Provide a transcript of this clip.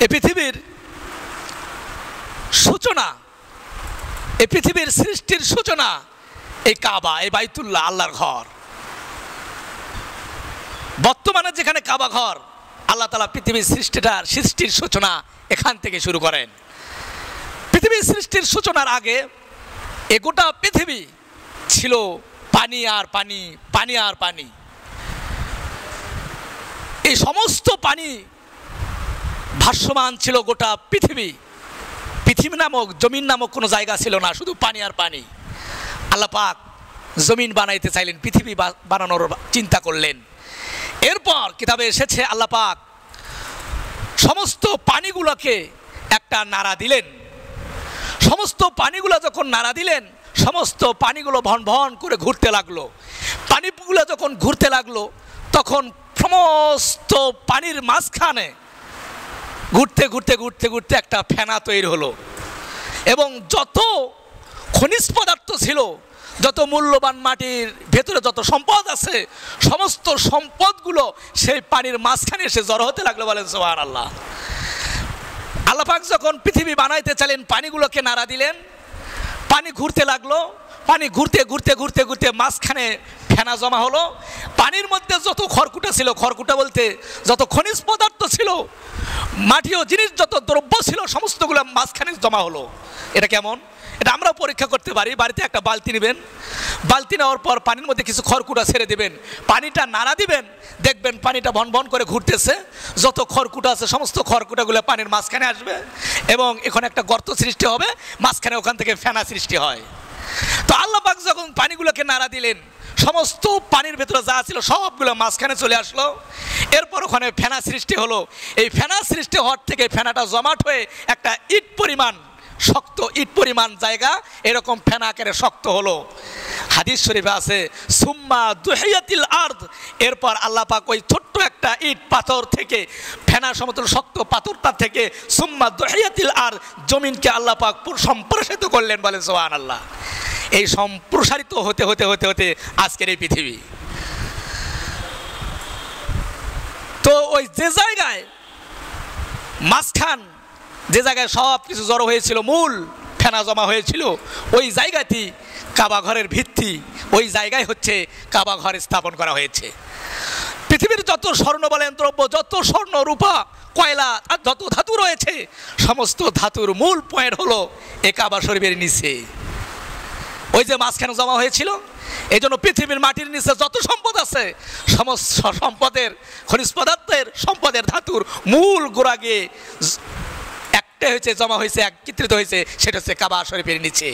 এই পৃথিবীর সূচনা, এই পৃথিবীর সৃষ্টির সূচনা এই কাবা, এই বাইতুল্লাহ, আল্লাহর ঘর। বর্তমানে যেখানে কাবা ঘর, আল্লাহ তাআলা পৃথিবীর সৃষ্টির সূচনা এখান থেকে শুরু করেন। পৃথিবীর সৃষ্টির সূচনার আগে এ গোটা পৃথিবী ছিল পানি আর পানি, পানি আর পানি। এই সমস্ত পানি ভাসমান ছিল গোটা পৃথিবী। পৃথিবী নামক, জমিন নামক কোনো জায়গা ছিল না, শুধু পানি আর পানি। আল্লাহ পাক জমিন বানাইতে চাইলেন, পৃথিবী বানানোর চিন্তা করলেন। এরপর কিতাবে এসেছে আল্লাহ পাক সমস্ত পানিগুলোকে একটা নাড়া দিলেন। সমস্ত পানিগুলো যখন নাড়া দিলেন, সমস্ত পানিগুলো ভন ভন করে ঘুরতে লাগলো। পানিগুলো যখন ঘুরতে লাগলো, তখন সমস্ত পানির মাঝখানে ঘুরতে ঘুরতে ঘুরতে ঘুরতে একটা ফেনা তৈরি হলো। এবং যত খনিজ পদার্থ ছিল, যত মূল্যবান মাটির ভেতরে যত সম্পদ আছে, সমস্ত সম্পদগুলো সেই পানির মাঝখানে এসে জড়ো হতে লাগলো। বলেন সুবহানাল্লাহ। আল্লাহ পাক যখন পৃথিবী বানাইতে চাইলেন, পানিগুলোকে নাড়া দিলেন, পানি ঘুরতে লাগলো। পানি ঘুরতে ঘুরতে ঘুরতে ঘুরতে মাঝখানে ফেনা জমা হলো। পানির মধ্যে যত খড়কুটা ছিল, খড়কুটা বলতে যত খনিজ পদার্থ ছিল, মাটিও জিনিস যত দ্রব্য ছিল, সমস্তগুলো মাঝখানে জমা হলো। এটা কেমন? এটা আমরাও পরীক্ষা করতে পারি। বাড়িতে একটা বালতি নেবেন, বালতি নেওয়ার পর পানির মধ্যে কিছু খড়কুটা ছেড়ে দেবেন, পানিটা নাড়া দিবেন, দেখবেন পানিটা ভন ভন করে ঘুরতেছে। যত খড়কুটা আছে সমস্ত খড়কুটাগুলো পানির মাঝখানে আসবে এবং এখানে একটা গর্ত সৃষ্টি হবে, মাঝখানে ওখান থেকে ফেনা সৃষ্টি হয়। তো আল্লাহ পাক যখন পানিগুলোকে নাড়া দিলেন, সমস্ত পানির ভেতরে যা ছিল সবগুলো মাঝখানে চলে আসলো। এরপর ওখানে ফেনা সৃষ্টি হলো। এই ফেনা সৃষ্টি হওয়ার থেকে ফেনাটা জমাট হয়ে একটা ইট পরিমাণ শক্ত, ইট পরিমাণ জায়গা এরকম ফেনা আকারে শক্ত হলো। হাদিস শরীফে আছে সুম্মা দুহিয়াতিল আরদ, এরপর আল্লাহ পাক ওই ছোট্ট একটা ইট পাথর থেকে, ফেনা সমতল শক্ত পাথরটা থেকে সুম্মা দুহিয়াতিল আরদ, জমিনকে আল্লাহ পাক সম্প্রসারিত করলেন। বলেন সুবহানাল্লাহ। এই সম্প্রসারিত হতে হতে হতে হতে আজকের এই পৃথিবী। তো ওই যে জায়গায় মাঝখান, যে জায়গায় সব কিছু জড়ো হয়েছিল, মূল ফেনা জমা হয়েছিল, ওই জায়গাটি কাবা ঘরের ভিত্তি। ওই জায়গায় হচ্ছে কাবা ঘর স্থাপন করা হয়েছে। পৃথিবীর যত স্বর্ণ বলেন দ্রব্য, যত স্বর্ণ, রূপা, কয়লা আর যত ধাতু রয়েছে, সমস্ত ধাতুর মূল পয়েন্ট হলো এ কাবা শরীফের নিচে, ওই যে মাঝখানে জমা হয়েছিল। এই জন্য পৃথিবীর মাটির নিচে যত সম্পদ আছে, সমস্ত সম্পদের, খনিজ পদার্থের, সম্পদের, ধাতুর মূল গোড়া গিয়ে একটা হয়েছে, জমা হয়েছে, একত্রিত হয়েছে, সেটা হচ্ছে কাবা শরীফের নিচে।